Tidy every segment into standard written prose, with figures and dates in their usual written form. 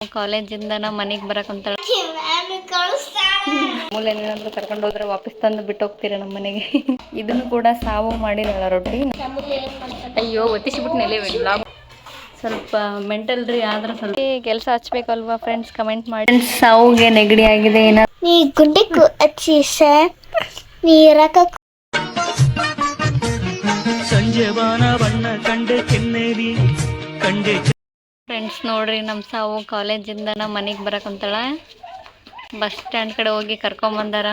ಕಾಲೇಜಿಂದ ನಮ್ಮ ಮನೆಗೆ ಬರಕಂತಾಳ. ಮೂಲೆನಾದ್ರು ಕರ್ಕೊಂಡು ಹೋದ್ರೆ ವಾಪಸ್ ತಂದು ಬಿಟ್ಟು ಹೋಗ್ತೀರ ನಮ್ಮ ಮನೆಗೆ. ಇದನ್ನು ಕೂಡ ಸಾವು ಮಾಡಿರಲ್ಲ ರೊಟ್ಟಿ. ಅಯ್ಯೋ ಒತ್ತಿಸಿಬಿಟ್ಟು ವ್ಲಾಗ್ ಸ್ವಲ್ಪ ಮೆಂಟಲ್ ರೀ ಆದ್ರೆ ಸ್ವಲ್ಪ ಕೆಲಸ ಹಚ್ಬೇಕಲ್ವಾ ಫ್ರೆಂಡ್ಸ್, ಕಮೆಂಟ್ ಮಾಡಿ. ಸಾವುಗೆ ನೆಗಡಿ ಆಗಿದೆ ಏನ ನೀ ಗುಡ್ಡಿಕ್ಕು ಹಚ್ಚಿ ನೀರಕ ಸಂಜೆವಾನ ಬಣ್ಣ ಕಂಡೆ ಕೆನ್ನೇರಿ ಕಂಡೆ. ಫ್ರೆಂಡ್ಸ್ ನೋಡ್ರಿ, ನಮ್ಮ ಸಾವು ಕಾಲೇಜಿಂದ ನಮ್ಮ ಮನೆಗೆ ಬರಕಂತಾಳ. ಬಸ್ ಸ್ಟ್ಯಾಂಡ್ ಕಡೆ ಹೋಗಿ ಕರ್ಕೊಂಬಂದಾರ.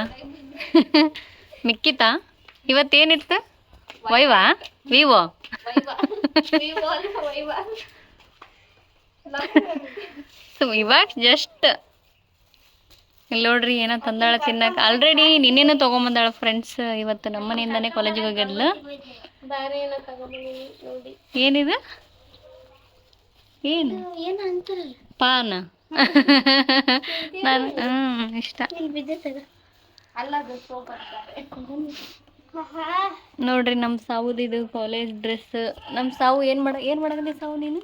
ಮಿಕ್ಕಿತಾ ಇವತ್ತೇನಿತ್ತು? ವೈವಾ ವಿವೋ ಇವಾಗ ಜಸ್ಟ್ ಇಲ್ಲಿ ನೋಡ್ರಿ ಏನೋ ತಂದಾಳ ತಿನ್ನಕ್ಕೆ. ಆಲ್ರೆಡಿ ನಿನ್ನೇನ ತೊಗೊಂಬಂದಾಳ ಫ್ರೆಂಡ್ಸ್. ಇವತ್ತು ನಮ್ಮ ಮನೆಯಿಂದಾನೇ ಕಾಲೇಜಿಗೆ ಹೋಗ್ಯದ್ಲ. ಏನಿದು? ಏನು ಪಾನ? ನಾನು ಇಷ್ಟ ನೋಡ್ರಿ. ನಮ್ಮ ಸಾವುದು ಇದು ಕಾಲೇಜ್ ಡ್ರೆಸ್. ನಮ್ಮ ಸಾವು ಏನು ಮಾಡಕಂತಿ ಸಾವು ನೀನು?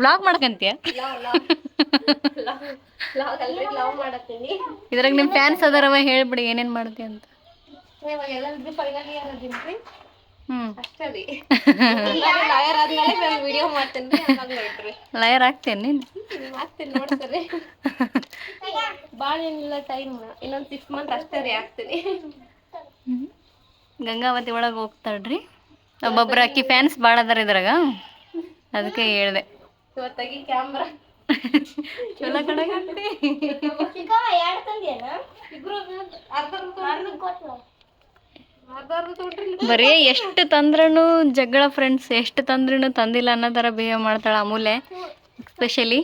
ವ್ಲಾಗ್ ಮಾಡಕಂತೀಯ? ಇದ್ರಾಗ ನಿಮ್ಮ ಫ್ಯಾನ್ಸ್ ಅದಾರವ, ಹೇಳ್ಬಿಡಿ ಏನೇನು ಮಾಡ್ತೀಯ ಅಂತ. ಲಾಯರ್ ಆಗ್ತೇನೆ ನೀನು? ಗಂಗಾವತಿ ಒಳಗೆ ಹೋಗ್ತಾಳ್ರಿ. ಒಬ್ಬೊಬ್ರು ಅಕ್ಕಿ ಫ್ಯಾನ್ಸ್ ಭಾಳ ಅದಾರ ಇದ್ರಾಗ, ಅದಕ್ಕೆ ಹೇಳ್ದೆ. ಚಲೋ ಕಡೆ ಬರೀ ಎಷ್ಟು ತಂದ್ರೂ ಜಗಳ ಫ್ರೆಂಡ್ಸ್. ಎಷ್ಟು ತಂದ್ರೂ ತಂದಿಲ್ಲ ಅನ್ನೋ ಥರ ಬಿಹೇವ್ ಮಾಡ್ತಾಳೆ ಅಮೂಲೆ. ಎಸ್ಪೆಷಲಿ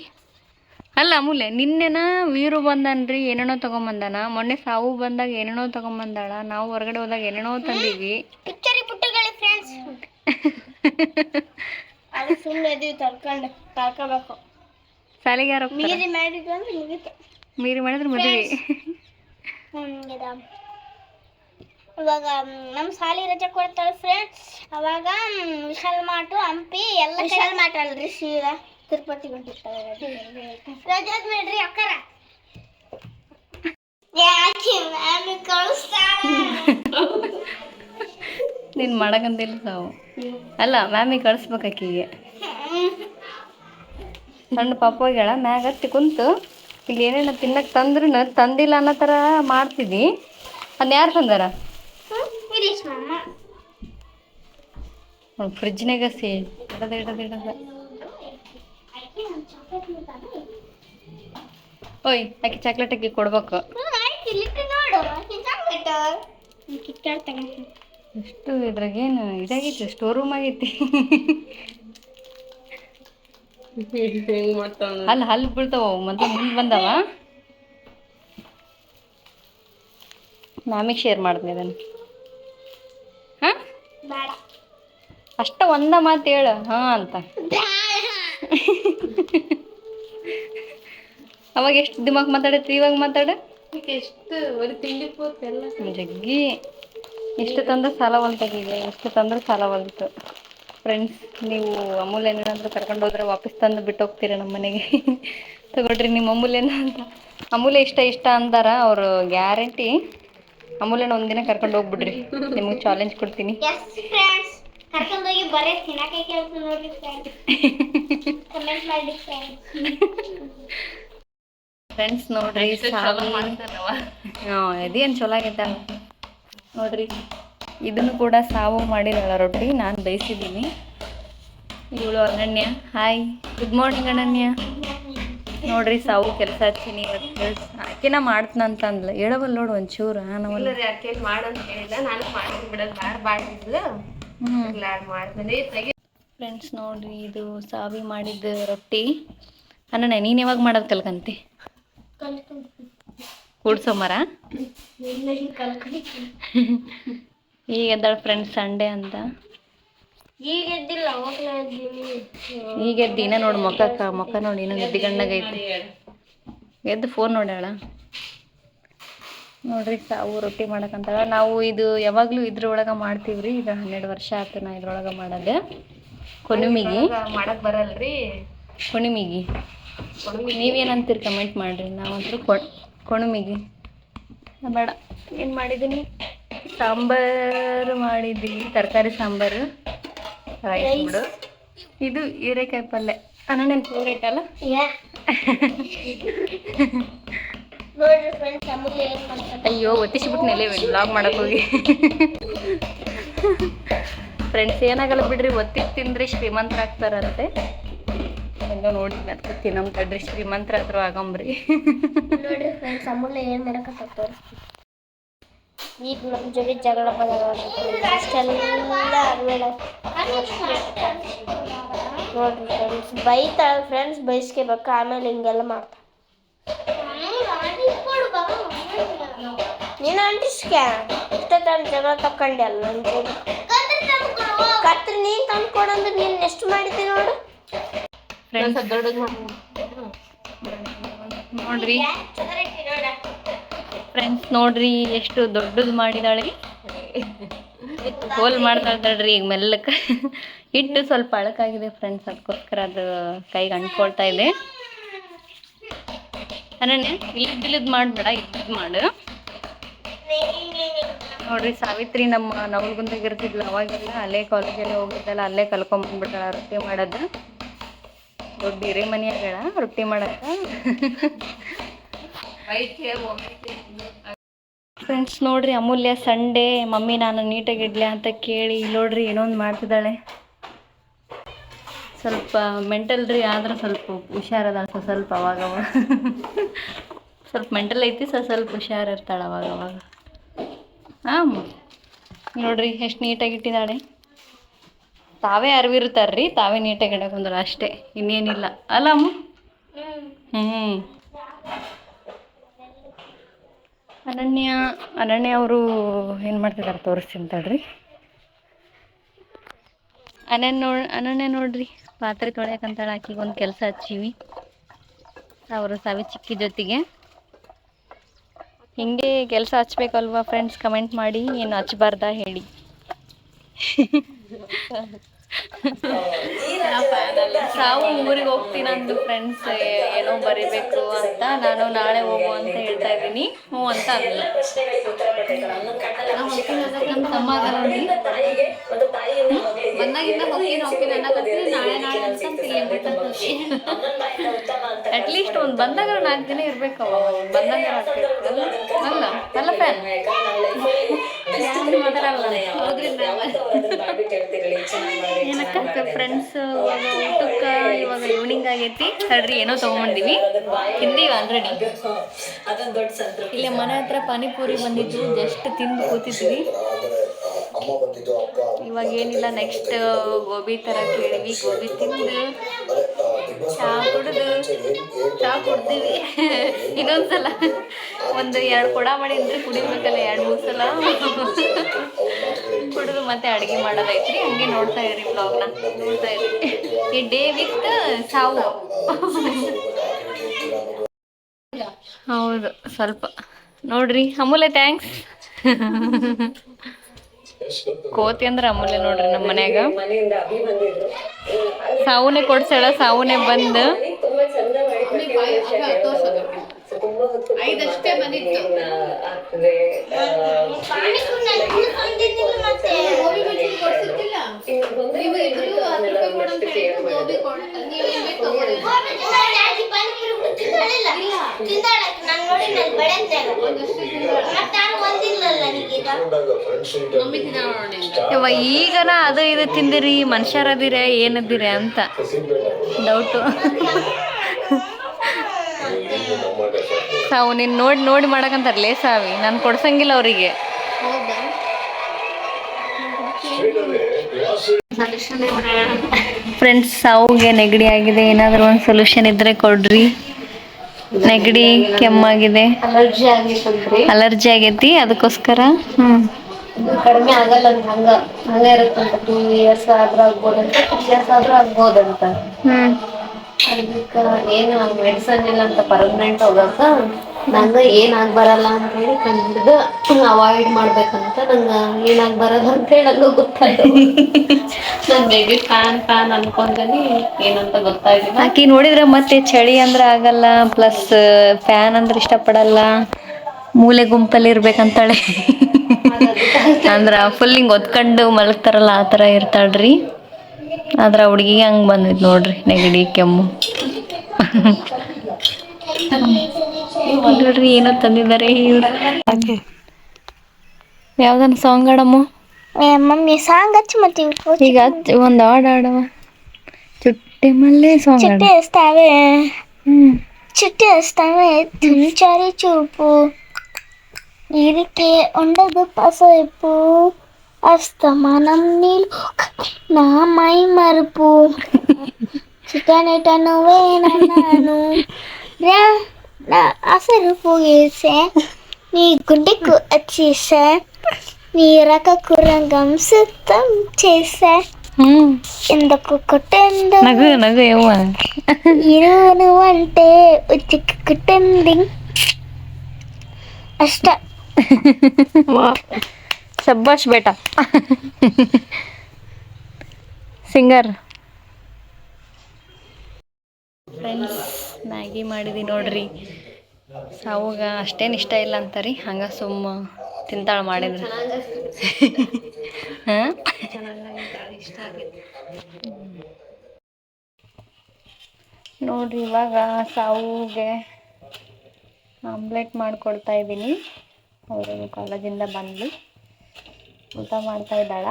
ಅಲ್ಲ ಅಮೂಲೆ, ನಿನ್ನೆನ ವೀರು ಬಂದನ್ರಿ, ಏನೇನೋ ತೊಗೊಂಬಂದಾನ. ಮೊನ್ನೆ ಸಾವು ಬಂದಾಗ ಏನೇನೋ ತೊಗೊಂಬಂದಾಳ. ನಾವು ಹೊರಗಡೆ ಹೋದಾಗ ಏನೇನೋ ತಂದೀವಿ. ಸಾಲಿಗೆ ಯಾರು ಮೀರಿ ಮಾಡಿದ್ರೆ ಮದುವೆ. ಇವಾಗ ನಮ್ಮ ಸಾಲಿ ರಜೆ ಕೊಡ್ತಾಳೆ ಫ್ರೆಂಡ್ಸ್. ಅವಾಗ ವಿಶಾಲ್ ಮಾಟು ಹಂಪಿ ಎಲ್ಲ ವಿಶಾಲ್ ಮಾಟ ಅಲ್ರಿ, ಸೀದಾ ತಿರುಪತಿ ಬಂದಿರ್ತಾವೆ ರಜೆ ಆದ್ಮೇಳ್ರಿ ಅಕ್ಕರ. ನೀನು ಮಾಡಕಂತಿಲ್ಲ ಸಾವು. ಅಲ್ಲ ಮ್ಯಾಮಿಗೆ ಕಳಿಸ್ಬೇಕು ಆಕಿಗೆ. ಸಣ್ಣ ಪಾಪ ಹೋಗ್ಯಾಳ ಮ್ಯಾಗ ಹತ್ತಿ ಕುಂತು ಇಲ್ಲಿ ಏನೇನು ತಿನ್ನಕ್ಕೆ ತಂದ್ರೂ ತಂದಿಲ್ಲ ಅನ್ನೋ ಥರ ಮಾಡ್ತಿದ್ದಿ. ಅದನ್ನ ಯಾರು ತಂದಾರ? ಫ್ರಿಜ್ನಾಗ ಇಡದ ಓಯ್ ಆಕೆ ಚಾಕ್ಲೇಟ್ ಆಕಿ ಕೊಡ್ಬೇಕು. ಎಷ್ಟು ಇದ್ರಾಗೇನು ಇದಾಗೈತಿ, ಸ್ಟೋರ್ ರೂಮ್ ಆಗೈತಿ. ಹಲ್ಲು ಬೀಳ್ತಾವ ಮೊದಲು ಮುಂದೆ ಬಂದವ. ಮ್ಯಾಮಿಗೆ ಶೇರ್ ಮಾಡ್ತೀನಿ ಅದನ್ನು. ಹಾಂ ಅಷ್ಟ ಒಂದ ಮಾತು ಹೇಳು ಹಾಂ ಅಂತ. ಅವಾಗ ಎಷ್ಟು ದಿಮಾಕ್ ಮಾತಾಡತ್ತಿ, ಇವಾಗ ಮಾತಾಡ ಎಷ್ಟು ಬರೀ ತಿಂಡಿ ಎಲ್ಲ ಜಗ್ಗಿ. ಎಷ್ಟು ತಂದ್ರೆ ಸಾಲ ಹೊಲ್ತಾಗೀಗ, ಎಷ್ಟು ತಂದ್ರೆ ಸಾಲ ಹೊಲ್ತು. ಫ್ರೆಂಡ್ಸ್, ನೀವು ಅಮೂಲ್ಯನಾದ್ರು ಕರ್ಕೊಂಡು ಹೋದ್ರೆ ವಾಪಸ್ ತಂದು ಬಿಟ್ಟು ಹೋಗ್ತೀರ ನಮ್ಮ ಮನೆಗೆ. ತಗೊಳ್ರಿ ನಿಮ್ಮ ಅಮೂಲ್ಯನ ಅಂತ. ಅಮೂಲ್ಯ ಇಷ್ಟ ಅಂದಾರ ಅವರು. ಗ್ಯಾರಂಟಿ ಅಮೂಲ್ಯನ ಒಂದಿನ ಕರ್ಕೊಂಡು ಹೋಗ್ಬಿಡ್ರಿ, ನಿಮಗೆ ಚಾಲೆಂಜ್ ಕೊಡ್ತೀನಿ. ಫ್ರೆಂಡ್ಸ್ ನೋಡ್ರಿ, ಇದೇನು ಚಲೋ ಆಗೈತೆ ನೋಡ್ರಿ. ಇದನ್ನು ಕೂಡ ಸಾವು ಮಾಡಿರಲ್ಲ ರೊಟ್ಟಿ, ನಾನು ಬೇಯಿಸಿದ್ದೀನಿ. ಇವಳು ಅನನ್ಯ. ಹಾಯ್, ಗುಡ್ ಮಾರ್ನಿಂಗ್ ಅನನ್ಯ. ನೋಡ್ರಿ ಸಾವು ಕೆಲಸ ಹಚ್ಚಿನಿ ಇವತ್ತು. ಆಕೆನ ಮಾಡ್ತನಂತ ಅಂದ್ಲ, ಹೇಳವಲ್ಲ ನೋಡು ಒಂಚೂರು. ಫ್ರೆಂಡ್ಸ್ ನೋಡ್ರಿ, ಇದು ಸಾವಿ ಮಾಡಿದ ರೊಟ್ಟಿ. ಅನನ್ಯ ನೀನು ಯಾವಾಗ ಮಾಡೋದು ಕಲ್ಕಂತಿ? ಕೂಡ್ಸೋಮರ ಈಗ ಎದ್ದಾಳ ಫ್ರೆಂಡ್ಸ್, ಸಂಡೇ ಅಂತ. ಈಗ ಎದ್ದಿಲ್ಲ, ಈಗ ಎದ್ದಿನ ನೋಡು ಮೊಕ್ಕ ನೋಡಿ, ಇನ್ನೂ ನಿದ್ದಿಗಣ್ಣಗೈತಿ. ಎದ್ದು ಫೋನ್ ನೋಡ್ಯಾಳ ನೋಡ್ರಿ. ಸಾವು ರೊಟ್ಟಿ ಮಾಡಕ್ಕಂತಾಳ. ನಾವು ಇದು ಯಾವಾಗಲೂ ಇದ್ರೊಳಗೆ ಮಾಡ್ತೀವ್ರಿ. ಈಗ 12 ವರ್ಷ ಆಯ್ತು ನಾ ಇದ್ರೊಳಗೆ ಮಾಡೋದು. ಕೊನುಮಿಗೆ ಮಾಡಕ್ಕೆ ಬರಲ್ರಿ, ಕೊಣಿಮಿಗಿ. ನೀವೇನಂತೀರಿ ಕಮೆಂಟ್ ಮಾಡಿರಿ. ನಾವಂತೂ ಕೊಣುಮಿಗಿ ಬೇಡ. ಏನು ಮಾಡಿದ್ದೀನಿ, ಸಾಂಬಾರು ಮಾಡಿದ್ದೀನಿ, ತರಕಾರಿ ಸಾಂಬಾರು, ರೈಸ್ ಬಿಡು. ಇದು ಹೀರೆಕಾಯಿ ಪಲ್ಯ. ನನ್ನ ಫೇವ್ರೇಟ್ ಅಲ್ಲ. ಅಯ್ಯೋ ಒತ್ತಿಸಿಬಿಟ್ಟು ನೆಲೆ ವ್ಲಾಗ್ ಮಾಡಕ್ಕೆ ಹೋಗಿ. ಫ್ರೆಂಡ್ಸ್ ಏನಾಗಲ್ಲ ಬಿಡ್ರಿ, ಒತ್ತಿ ತಿಂದ್ರೆ ಶ್ರೀಮಂತರಾಗ್ತಾರಂತೆ. ಹೆಂಗೋ ನೋಡಿ ಅದಕ್ಕೆ ನಮ್ಮ ತಡ್ರಿ, ಶ್ರೀಮಂತರ ಹತ್ರ ಆಗಂಬ್ರಿ. ನೋಡ್ರಿ ಫ್ರೆಂಡ್ಸ್, ಅಮೂಲ್ಯ ಏನು ಮಾಡಕತ್ತ ಈಗ ನಮ್ಮ ಜೊತೆ ಜಗಳ ಅಷ್ಟೆಲ್ಲ ನೋಡ್ರಿ ಫ್ರೆಂಡ್ಸ್, ಬೈತಾಳೆ ಫ್ರೆಂಡ್ಸ್, ಬೈಸ್ಕೋಬೇಕು. ಆಮೇಲೆ ಹಿಂಗೆಲ್ಲ ಮಾಡ್ತಾ ನೀನು ಅಂಟಿಸ್ಕ ಇಷ್ಟೊತ್ತ ಜಗಳ ತಕೊಂಡೆ ಅಲ್ಲ. ನನ್ನ ಜೊತೆ ಕತ್ರಿ ನೀನು ತಂದ್ಕೊಡಂದ್ರೆ ನೀನು ಎಷ್ಟು ಮಾಡಿದ್ದೆ ನೋಡು. ನೋಡ್ರಿ ಫ್ರೆಂಡ್ಸ್, ನೋಡ್ರಿ ಎಷ್ಟು ದೊಡ್ಡದು ಮಾಡಿದಾಳೆ. ಹೋಲ್ ಮಾಡ್ತಾಳ್ರಿ ಈಗ ಮೆಲ್ಲಕ್ಕೆ. ಹಿಟ್ಟು ಸ್ವಲ್ಪ ಅಳಕಾಗಿದೆ ಫ್ರೆಂಡ್ಸ್, ಅದಕ್ಕೋಸ್ಕರ ಅದು ಕೈಗೆ ಅಂಟ್ಕೊಳ್ತಾ ಇದೆ. ಅನನ್ಯ ಇಲ್ಲಿದ್ದು ಮಾಡಬೇಡ, ಇಲ್ಲಿದ್ದು ಮಾಡು. ನೋಡ್ರಿ ಸಾವಿತ್ರಿ ನಮ್ಮ ನವಲ್ಗುಂದಾಗ ಇರ್ತಿದ್ಲು, ಅವಾಗೆಲ್ಲ ಅಲ್ಲೇ ಕಾಲೇಜಲ್ಲಿ ಹೋಗಿದ್ದಲ್ಲ, ಅಲ್ಲೇ ಕಲ್ಕೊಂಬಂದ್ಬಿಟ್ಟಾಳ ರೊಟ್ಟಿ ಮಾಡೋದು. ದೊಡ್ಡ ಹಿರೇ ಮನೆಯಾಗಳ ರೊಟ್ಟಿ ಮಾಡಕ್ಕ. ಫ್ರೆಂಡ್ಸ್ ನೋಡ್ರಿ, ಅಮೂಲ್ಯ ಸಂಡೇ ಮಮ್ಮಿ ನಾನು ನೀಟಾಗಿ ಇಡ್ಲಿ ಅಂತ ಕೇಳಿ ನೋಡ್ರಿ ಏನೊಂದು ಮಾಡ್ತಿದ್ದಾಳೆ. ಸ್ವಲ್ಪ ಮೆಂಟಲ್ ರೀ, ಆದ್ರೆ ಸ್ವಲ್ಪ ಹುಷಾರದ ಸ್ವಲ್ಪ ಅವಾಗವಾಗ. ಸ್ವಲ್ಪ ಮೆಂಟಲ್ ಐತಿ, ಸ್ವಲ್ಪ ಹುಷಾರಿರ್ತಾಳೆ ಅವಾಗವಾಗ. ಹಾಂ ನೋಡ್ರಿ ಎಷ್ಟು ನೀಟಾಗಿ ಇಟ್ಟಿದ್ದಾಳೆ. ತಾವೇ ಅರಿವಿರ್ತಾರ್ರಿ, ತಾವೇ ನೀಟಾಗಿ ಇಡಕ್ಕೆ ಬಂದ್ರೆ ಅಷ್ಟೇ, ಇನ್ನೇನಿಲ್ಲ ಅಲ್ಲ ಅಮ್ಮ. ಅನನ್ಯ ಅವರು ಏನು ಮಾಡ್ತಿದ್ದಾರೆ ತೋರಿಸ್ತೀನಿ ತಡ್ರಿ. ಅನನ್ಯ ನೋಡ್ರಿ ಪಾತ್ರೆ ತೊಳೆಯಕಂತಾಳೆ. ಆಕಿಗೆ ಒಂದು ಕೆಲಸ ಹಚ್ಚೀವಿ, ಅವರು ಚಿಕ್ಕಿ ಜೊತೆಗೆ. ಹಿಂಗೆ ಕೆಲಸ ಹಚ್ಬೇಕಲ್ವಾ ಫ್ರೆಂಡ್ಸ್? ಕಮೆಂಟ್ ಮಾಡಿ, ಏನು ಹಚ್ಬಾರ್ದಾ ಹೇಳಿ. ಸಾವು ಊರಿಗೆ ಹೋಗ್ತೀನಂದು ಫ್ರೆಂಡ್ಸ್, ಏನೋ ಬರಿಬೇಕು ಅಂತ. ನಾನು ನಾಳೆ ಹೋಗು ಅಂತ ಹೇಳ್ತಾ ಇದ್ದೀನಿ. ಹ್ಞೂ ಅಂತ ಅಂದ್ಲು. ನಮ್ಮ ತಮ್ಮ ನೋಡಿ ಬಂದಾಗಿಂದ ಹೋಗ್ತೀನಿ ಅನ್ನಕತ್ತೀನಿ. ನಾಳೆ ಅಟ್ಲೀಸ್ಟ್ ಒಂದು ಬಂದಾಗ 4 ದಿನ ಇರ್ಬೇಕವ. ಬಂದಾಗ ಅಲ್ಲ ಅಲ್ಲ ಫ್ಯಾನ್ ಮಾತಾಡಲ್ಲ. ಏನಕ್ಕ ಫ್ರೆಂಡ್ಸ್, ಊಟಕ್ಕೆ ಇವಾಗ ಈವ್ನಿಂಗ್ ಆಗೈತಿ. ತಡ್ರಿ ಏನೋ ತೊಗೊಂಬಂದಿವಿ, ತಿಂದೀವಿ ಆಲ್ರೆಡಿ. ಇಲ್ಲೇ ಮನೆ ಹತ್ರ ಪಾನಿಪುರಿ ಬಂದಿತ್ತು, ಜಸ್ಟ್ ತಿಂದು ಕೂತಿದ್ವಿ. ಇವಾಗ ಏನಿಲ್ಲ, ನೆಕ್ಸ್ಟ್ ಗೋಬಿ ಥರ ಕೇಳಿವಿ. ಗೋಬಿ ತಿಂದು ಚಹಾ ಕುಡ್ತೀವಿ. ಇನ್ನೊಂದ್ಸಲ ಒಂದು 2 ಕೊಡ ಮಾಡಿ ಅಂದ್ರೆ ಕುಡಿಬೇಕಲ್ಲ, 2-3 ಸಲ ಕುಡಿದು ಮತ್ತೆ ಅಡುಗೆ ಮಾಡೋದೈತ್ರಿ. ಹಂಗೆ ನೋಡ್ತಾ ಇದ್ರಿ ಬ್ಲಾಗ್ನ, ನೋಡ್ತಾ ಇದ್ರಿ. ಈ ಡೇ ವಿತ್ ಸಾವು. ಹೌದು, ಸ್ವಲ್ಪ ನೋಡ್ರಿ. ಅಮೂಲ್ಯ ಥ್ಯಾಂಕ್ಸ್. ಕೋತಿ ಅಂದ್ರೆ ಅಮೂಲ್ಯ ನೋಡ್ರಿ. ನಮ್ಮ ಮನ್ಯಾಗ ಸಾವುನೇ ಕೊಡ್ಸಾಳ. ಸಾವುನೇ ಬಂದು ಈಗನ ಅದು ಇದು ತಿಂದಿರಿ, ಮನುಷ್ಯರದಿರ ಏನದಿರ ಅಂತ ಡೌಟು. ಸಾವು ನೀನು ನೋಡಿ ಮಾಡಕಂತಾರಲೇ ಸಾವಿ. ನಾನು ಕೊಡ್ಸಂಗಿಲ್ಲ ಅವರಿಗೆ. ಫ್ರೆಂಡ್ಸ್, ಸಾವುಗೆ ನೆಗಡಿ ಆಗಿದೆ. ಏನಾದರೂ ಒಂದು ಸೊಲ್ಯೂಷನ್ ಇದ್ರೆ ಕೊಡ್ರಿ. ನೆಗಡಿ, ಕೆಮ್ಮಾಗಿದೆ, ಅಲರ್ಜಿ ಆಗೈತಿ. ಅದಕ್ಕೋಸ್ಕರ ಕಡಿಮೆ ಆಗಲ್ಲ, ಹಂಗ ಇರುತ್ತಂತ. 2 years ಆದ್ರೂ ಆಗ್ಬೋದಂತ, 3 years ಆದ್ರೂ ಆಗ್ಬೋದಂತ. ಅದಕ್ಕೆ ಏನು ಮೆಡಿಸನ್ ಇಲ್ಲ ಅಂತ ಪರ್ಮನೆಂಟ್ ಹೋಗಕ್ಕ ನಂಗೆ ಏನಾಗ್ ಬರಲ್ಲ ಅಂತ ಹೇಳಿ ಕಂಡು ಅವಾಯ್ಡ್ ಮಾಡ್ಬೇಕಂತ ನಂಗೆ ಏನಾಗ್ ಬರಲ್ಲ ಅಂತೇಳಿ ನಂಗೆ ಗೊತ್ತಾಯ್ತು. ನಾನು ಬೇಬಿ ಫ್ಯಾನ್ ಅನ್ಕೊಂತೀನಿ ಏನಂತ ಗೊತ್ತಾಯ್ತಿಲ್ಲ. ಆಕಿ ನೋಡಿದ್ರೆ ಮತ್ತೆ ಚಳಿ ಅಂದ್ರೆ ಆಗಲ್ಲ, ಪ್ಲಸ್ ಫ್ಯಾನ್ ಅಂದ್ರೆ ಇಷ್ಟಪಡಲ್ಲ, ಮೂಲೆ ಗುಂಪಲ್ಲಿ ಇರ್ಬೇಕಂತಾಳೆ. ಅಂದ್ರ ಫುಲ್ ಹಿಂಗ್ ಒತ್ಕೊಂಡು ಮಲಗ್ತಾರಲ್ಲ ಆ ಥರ ಇರ್ತಾಳ್ರಿ. ಆದ್ರ ಹುಡ್ಗಿಗೆ ಹಂಗ್ ಬಂದಿದ್ ನೋಡ್ರಿ ನೆಗಡಿ ಕೆಮ್ಮು. ನೋಡ್ರಿ ಏನೋ ತಂದಿದ್ದಾರೆ ಇವ್ರು. ಯಾವ್ದನ್ ಸಾಂಗ್ ಆಡಮ್ಮು. ಮಮ್ಮಿ ಸಾಂಗ್ ಹಚ್ಚಿ ಮತ್ತೆ ಈಗ ಒಂದು ಆಡವ ಚುಟ್ಟಿ ಮಲ್ಲೆ ಸಾಂಗ್ ಚಿಟ್ಟೆ ಹಚ್ತಾವೆ ಚಿಟ್ಟೆ ಹಚ್ತಾವೆ తుంచారి చూపు ఇరికే ఉండదు పసైపు అస్తమానం నీళ్ళు నా మై మరుపు చిట్టనేట నువ్వే నన్నాను రా నా అసలు పోయేసే నీ గుండెకు వచ్చేసా నీ రకకు రంగం సిద్ధం చేసా ఎందుకు కొట్టండు నగు నగు ఏమో ఇరువును అంటే ఉచికి కుట్టండి ಅಷ್ಟ. ಶಬ್ಬಾಷ್ ಬೇಟಾ ಸಿಂಗರ್. ಫ್ರೆಂಡ್ಸ್ ಮ್ಯಾಗಿ ಮಾಡಿದಿ ನೋಡ್ರಿ. ಸಾವಾಗ ಅಷ್ಟೇನು ಇಷ್ಟ ಇಲ್ಲ ಅಂತಾರಿ, ಹಂಗ ಸುಮ್ಮ ತಿಂತಾಳ ಮಾಡಿದ್ರೆ. ಹಾಂ ನೋಡ್ರಿ ಇವಾಗ ಸಾವುಗೆ ಆಮ್ಲೆಟ್ ಮಾಡಿಕೊಡ್ತಾ ಇದ್ದೀನಿ. ಅವರು ಕಾಲೇಜಿಂದ ಬಂದು ಊಟ ಮಾಡ್ತಾ ಇದ್ದಾಳ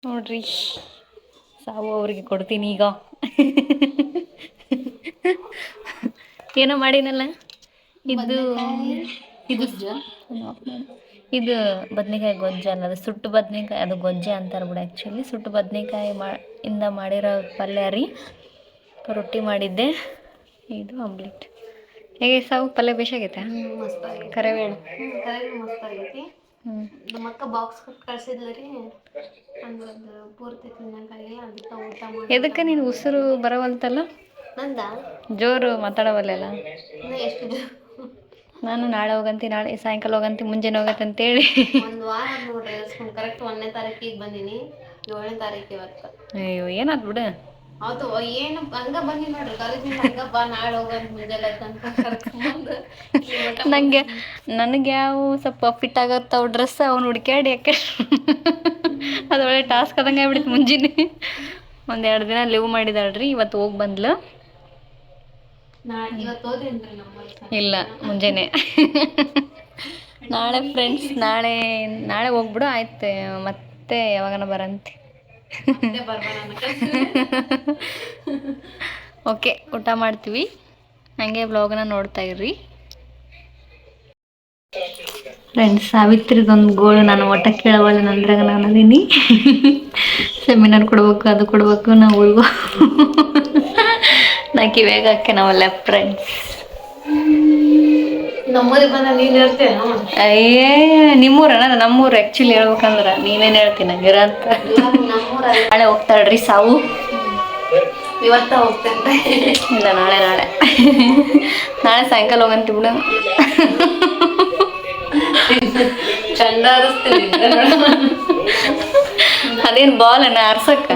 ನೋಡ್ರಿ. ಸಾವು ಅವ್ರಿಗೆ ಕೊಡ್ತೀನಿ ಈಗ. ಏನೋ ಮಾಡಿನಲ್ಲ ಇದು ಇದು ಬದ್ನೆಕಾಯಿ ಗೊಜ್ಜೆ ಅಲ್ಲ, ಅದು ಸುಟ್ಟು ಬದ್ನೆಕಾಯಿ, ಅದು ಗೊಜ್ಜೆ ಅಂತಾರೆ ಬಿಡು ಆ್ಯಕ್ಚುಲಿ. ಸುಟ್ಟು ಬದ್ನೆಕಾಯಿ ಇಂದ ಮಾಡಿರೋ ಪಲ್ಯ ರೀ. ರೊಟ್ಟಿ ಮಾಡಿದ್ದೆ, ಇದು ಆಮ್ಲೆಟ್. ಹೇಗೆ ಸಾವು ಪಲ್ಯ ಬೇಸಾಗೈತೆ? ಕರೆವೇಳು ಮಸ್ತಾಗೈತಿ. ನಮ್ಮ ಅಕ್ಕ ಬಾಕ್ಸ್ ಕೊಟ್ಟು ಕಳ್ಸಿದ್ಲ ರೀ, ಅಂದ್ರೆ ಅದು ಪೂರ್ತಿ ತಿನ್ನಕ್ಕಾಗಿಲ್ಲ, ಅದಕ್ಕೆ ಊಟ ಮಾಡಿ. ಎದಕ್ಕೆ ನೀನು ಉಸಿರು ಬರವಲ್ತಲ್ಲ? ನಂದ ಜೋರು ಮಾತಾಡವಲ್ಲೆಲ್ಲ. ಎಷ್ಟು ನಾನು ನಾಳೆ ಹೋಗಂತಿ, ನಾಳೆ ಸಾಯಂಕಾಲ ಹೋಗಂತಿ, ಮುಂಜಾನೆ ಹೋಗತ್ತೆ ಅಂತೇಳಿ ಒಂದು ವಾರ ನೋಡ್ರಿ ಕರೆಕ್ಟ್ 1ನೇ ತಾರೀಕಿಗೆ ಬಂದೀನಿ, 7ನೇ ತಾರೀಕು ಇವತ್ತು. ಅಯ್ಯೋ ಏನಾದ್ ಬಿಡು. ಹೌದು, ಏನು ಹಂಗ ಬಂದಿ ನೋಡ್ರಿ ಕಾಲೇಜಿಂದ, ಹಂಗ ಬಾ ನಾಳೆ ಹೋಗಂತ ಮುಂಜಾನೆ ಅಂತ ಕರ್ಕೊಂಬಂದು ನನಗೆ ಯಾವ ಸ್ವಲ್ಪ ಫಿಟ್ ಆಗತ್ತಾವ ಡ್ರೆಸ್ ಅವ್ನು ಹುಡ್ಕ್ಯಾಡಿ ಯಾಕೆ ಅದು ಒಳ್ಳೆ ಟಾಸ್ಕ್ ಆದಂಗೆ ಆಗ್ಬಿಡ್ತು. ಮುಂಜಾನೆ 1-2 ದಿನ ಲೀವ್ ಮಾಡಿದಾಳ್ರಿ, ಇವತ್ತು ಹೋಗಿ ಬಂದ್ಲು. ಇಲ್ಲ ಮುಂಜಾನೆ ನಾಳೆ ಫ್ರೆಂಡ್ಸ್, ನಾಳೆ ಹೋಗ್ಬಿಡು ಆಯ್ತು, ಮತ್ತೆ ಯಾವಾಗನ ಬರಂತೆ. ಓಕೆ, ಊಟ ಮಾಡ್ತೀವಿ, ಹಾಗೆ ಬ್ಲಾಗ್ನ ನೋಡ್ತಾ ಇರ್ರಿ ಫ್ರೆಂಡ್ಸ್. ಸಾವಿತ್ರಿದೊಂದು ಗೋಳು, ನಾನು ಒಟ್ಟ ಕೇಳವಲ್ಲ ನಂದ್ರಾಗ ನಾನು ಅದೀನಿ. ಸೆಮಿನಾರ್ ಕೊಡ್ಬೇಕು, ಅದು ಕೊಡ್ಬೇಕು, ನಾವು ಉಳ್ಗೋ ನಾ ಕಿವ್ಯಾಗ ಹಾಕೆ ನಾವಲ್ಲ ಫ್ರೆಂಡ್ಸ್. ನಮ್ಮೂರಿಗೆ ಬಂದ ನೀನು ಹೇಳ್ತೇನೆ. ಅಯ್ಯೇ ನಿಮ್ಮೂರಣ್ಣ, ನಮ್ಮೂರು ಆ್ಯಕ್ಚುಲಿ ಹೇಳ್ಬೇಕಂದ್ರೆ ನೀನೇನು ಹೇಳ್ತೀನಿ ನಂಗಿರ ಅಂತ. ನಾಳೆ ಹೋಗ್ತಾಳ್ರಿ ಸಾವು. ಇವತ್ತ ಹೋಗ್ತೇನೆ. ಇಲ್ಲ ನಾಳೆ ನಾಳೆ ಸಾಯಂಕಾಲ ಹೋಗಂತ ಬಿಡು. ಚಂದ ಅನಿಸ್ತೀನಿ. ಅದೇನು ಬಾಲ್ ಅಣ್ಣ ಆರ್ಸಕ್ಕ